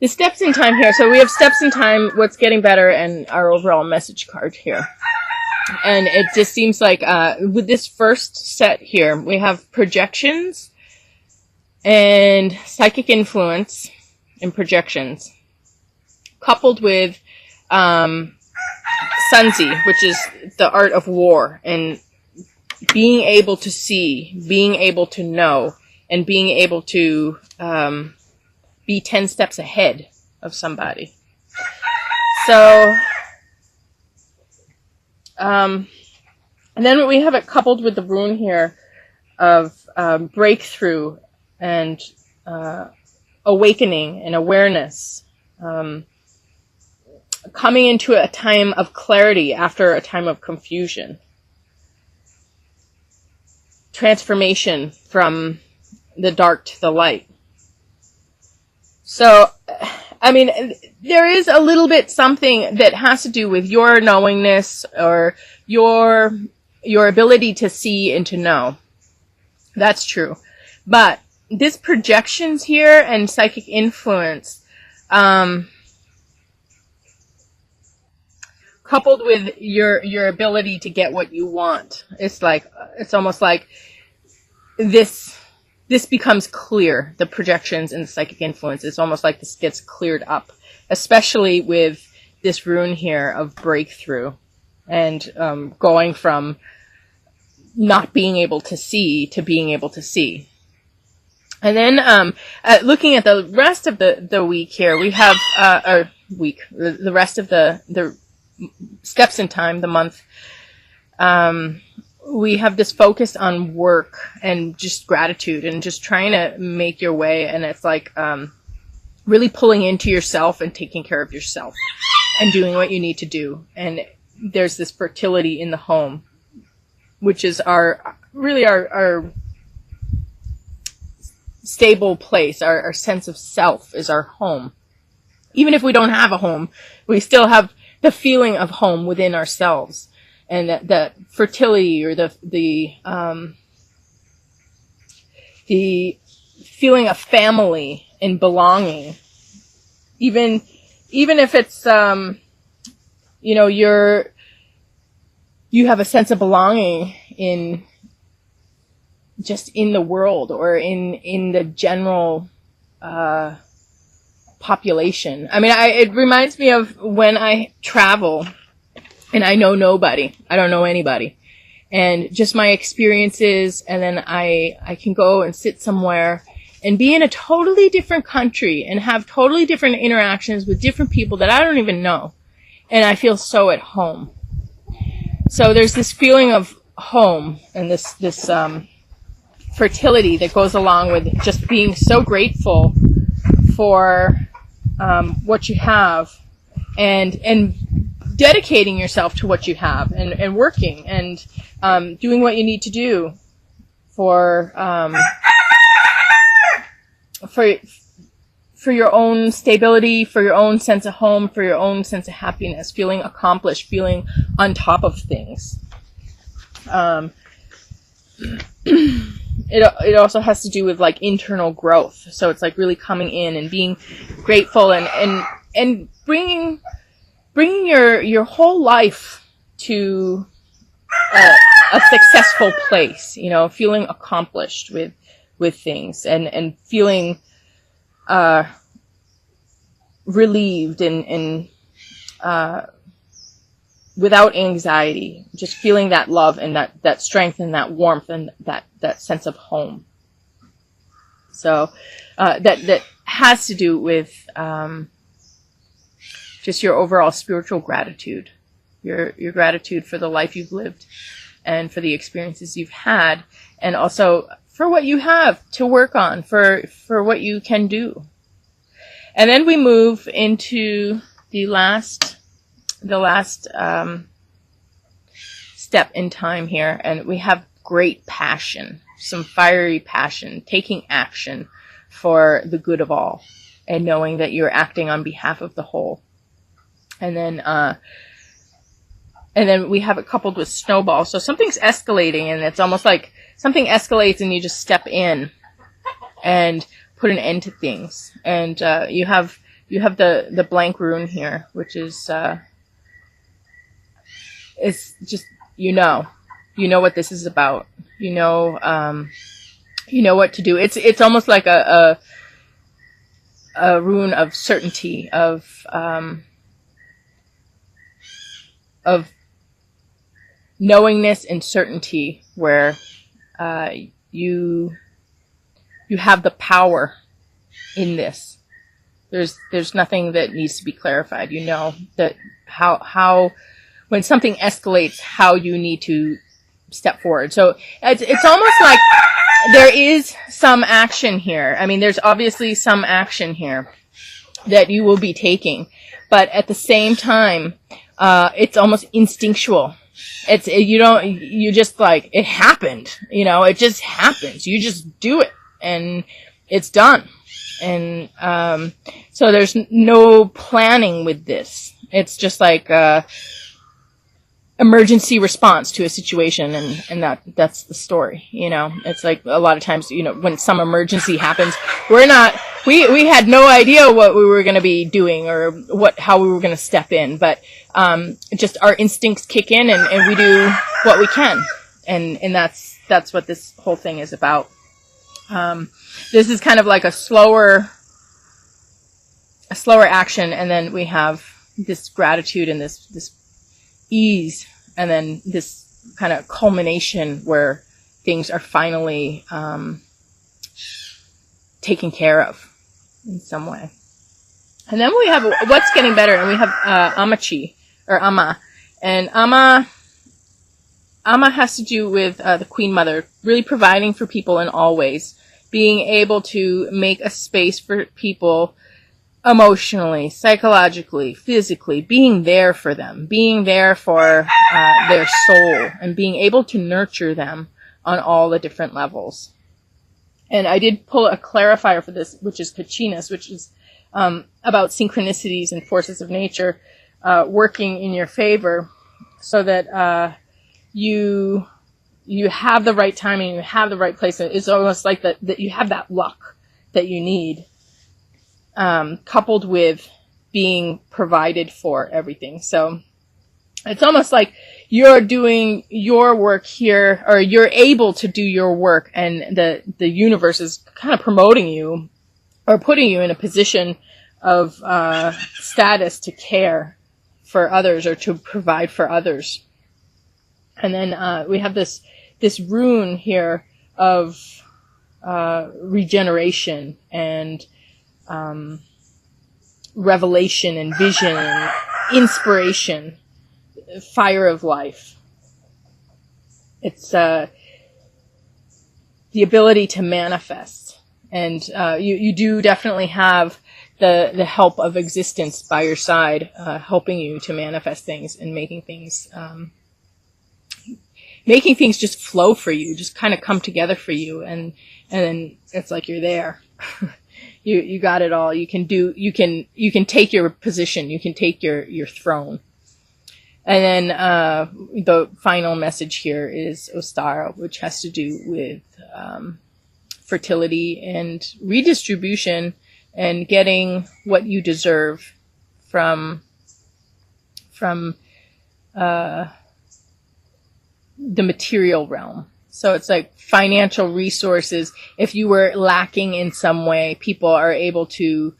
the steps in time here. So we have steps in time, what's getting better, and our overall message card here. And it just seems like with this first set here, we have projections and psychic influence and projections, coupled with Sunzi, which is the art of war, and being able to see, being able to know, and being able to be 10 steps ahead of somebody. So, and then we have it coupled with the rune here of breakthrough and awakening and awareness, coming into a time of clarity after a time of confusion, transformation from the dark to the light. So, I mean, there is a little bit something that has to do with your knowingness or your ability to see and to know. That's true. But this projections here and psychic influence, coupled with your ability to get what you want, it's almost like this becomes clear, the projections and the psychic influence. It's almost like this gets cleared up, especially with this rune here of breakthrough and going from not being able to see to being able to see. And then looking at the rest of the week here, we have the rest of the steps in time, the month. We have this focus on work and just gratitude and just trying to make your way. And it's like really pulling into yourself and taking care of yourself and doing what you need to do. And there's this fertility in the home, which is our stable place. Our sense of self is our home. Even if we don't have a home, we still have the feeling of home within ourselves. And that fertility or the feeling of family and belonging, even if it's you have a sense of belonging in the world or in the general population. I mean, it reminds me of when I travel. And I know nobody. I don't know anybody. And just my experiences, and then I can go and sit somewhere and be in a totally different country and have totally different interactions with different people that I don't even know. And I feel so at home. So there's this feeling of home and this fertility that goes along with just being so grateful for what you have and dedicating yourself to what you have and working and doing what you need to do for your own stability, for your own sense of home, for your own sense of happiness, feeling accomplished, feeling on top of things. It also has to do with like internal growth. So it's like really coming in and being grateful and bringing your whole life to a successful place, feeling accomplished with things and feeling relieved and without anxiety, just feeling that love and that strength and that warmth and that sense of home. So that has to do with just your overall spiritual gratitude, your gratitude for the life you've lived and for the experiences you've had, and also for what you have to work on, for what you can do. And then we move into the last step in time here, and we have great passion, some fiery passion, taking action for the good of all, and knowing that you're acting on behalf of the whole. And then we have it coupled with snowball. So something's escalating, and it's almost like something escalates and you just step in and put an end to things. And you have you have the blank rune here, which is it's just, you know what this is about. You know what to do. It's almost like a rune of certainty, of knowingness and certainty, where you have the power in this. There's nothing that needs to be clarified. You know that how when something escalates, how you need to step forward. So it's almost like there is some action here. I mean, there's obviously some action here that you will be taking, but at the same time, it's almost instinctual. You just like, it happened, it just happens. You just do it and it's done. And, so there's no planning with this. It's just like, emergency response to a situation, and that's the story. It's like a lot of times, when some emergency happens, we had no idea what we were going to be doing or how we were going to step in, but just our instincts kick in and we do what we can, and that's what this whole thing is about. This is kind of like a slower action, and then we have this gratitude and this ease, and then this kind of culmination where things are finally taken care of in some way. And then we have what's getting better, and we have Amachi, or Ama. And Ama has to do with the Queen Mother, really providing for people in all ways, being able to make a space for people emotionally, psychologically, physically, being there for them, being there for their soul, and being able to nurture them on all the different levels. And I did pull a clarifier for this, which is Kachinas, which is about synchronicities and forces of nature working in your favor, so that you have the right timing, you have the right place. It's almost like that you have that luck that you need, coupled with being provided for everything. So it's almost like you're doing your work here, or you're able to do your work, and the universe is kind of promoting you or putting you in a position of status to care for others or to provide for others. And then we have this rune here of regeneration and revelation and vision and inspiration, fire of life. It's the ability to manifest, and you do definitely have the help of existence by your side, helping you to manifest things and making things just flow for you, just kind of come together for you, and then it's like you're there. You got it all. You can take your position. You can take your throne. And then the final message here is Ostara, which has to do with fertility and redistribution and getting what you deserve from the material realm. So it's like financial resources. If you were lacking in some way, people are able to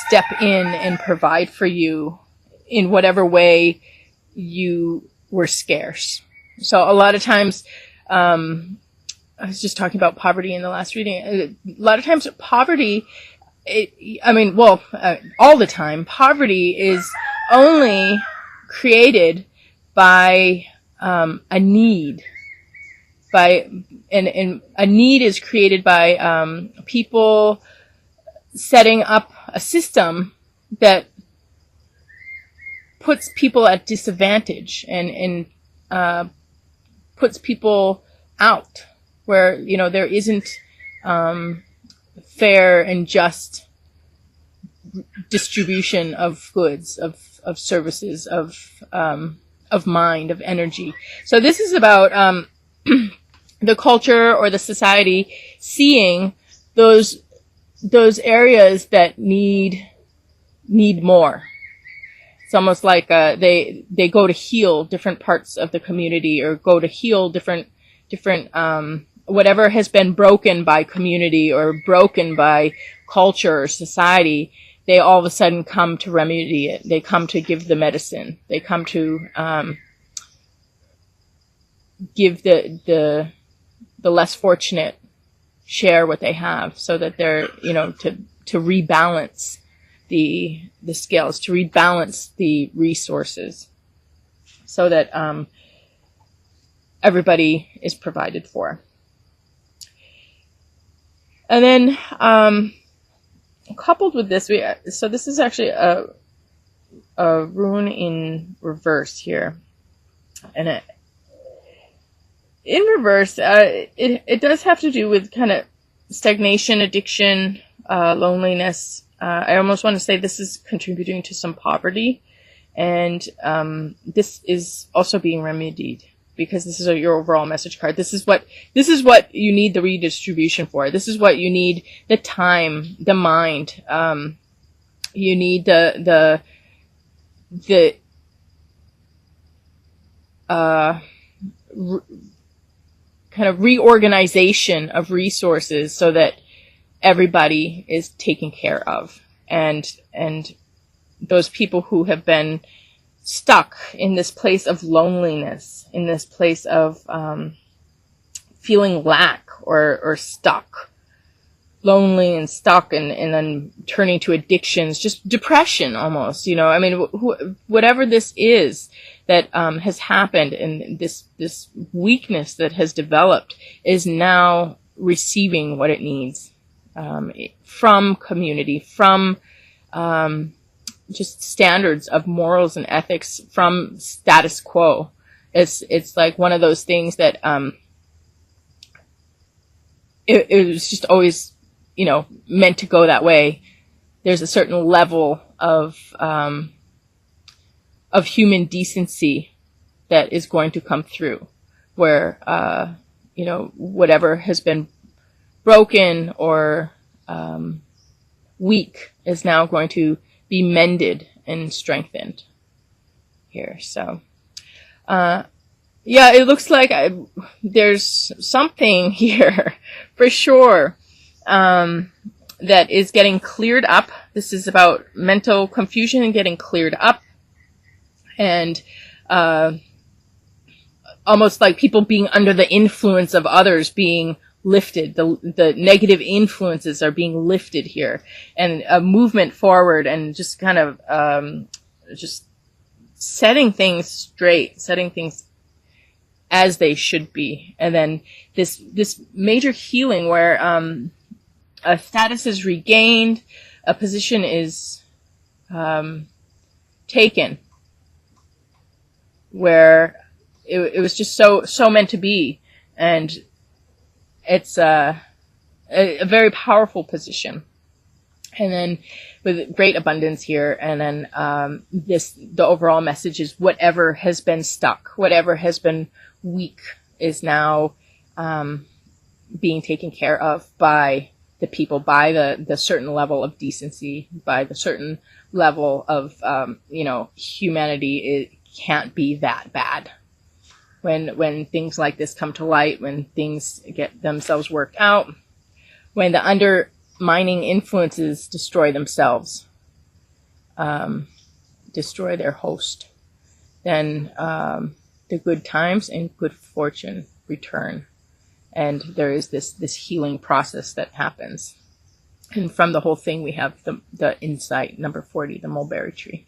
step in and provide for you in whatever way you were scarce. So a lot of times, I was just talking about poverty in the last reading. A lot of times poverty, all the time, poverty is only created by a need. And a need is created by people setting up a system that puts people at disadvantage and puts people out where there isn't fair and just distribution of goods, of services, of mind, of energy. So this is about the culture or the society seeing those areas that need need more. It's almost like they go to heal different parts of the community, or go to heal different whatever has been broken by community or broken by culture or society. They all of a sudden come to remedy it. They come to give the medicine. They come to give the less fortunate share what they have, so that they're, to rebalance the scales, to rebalance the resources, so that everybody is provided for. And then coupled with this, so this is actually a rune in reverse here, and in reverse, it does have to do with kind of stagnation, addiction, loneliness. I almost want to say this is contributing to some poverty, and this is also being remedied, because this is your overall message card. This is what you need the redistribution for. This is what you need the time, the mind. You need the kind of reorganization of resources, so that everybody is taken care of, and those people who have been stuck in this place of loneliness, in this place of feeling lack or stuck, lonely and stuck, and then turning to addictions, just depression almost, I mean, whatever this is that has happened, and this weakness that has developed is now receiving what it needs from community, from just standards of morals and ethics, from status quo. It's like one of those things that it was just always, meant to go that way. There's a certain level of human decency that is going to come through, where whatever has been broken or weak is now going to be mended and strengthened here. So it looks like there's something here for sure that is getting cleared up. This is about mental confusion and getting cleared up, and almost like people being under the influence of others being lifted. The negative influences are being lifted here, and a movement forward, and just kind of just setting things straight, setting things as they should be. And then this major healing where a status is regained, a position is taken, where it was just so meant to be, and it's a very powerful position. And then with great abundance here, and then the overall message is whatever has been stuck, whatever has been weak, is now being taken care of by the people, by the certain level of decency, by the certain level of humanity. It can't be that bad. When things like this come to light, when things get themselves worked out, when the undermining influences destroy themselves, destroy their host, then the good times and good fortune return. And there is this healing process that happens. And from the whole thing, we have the insight, number 40, the mulberry tree.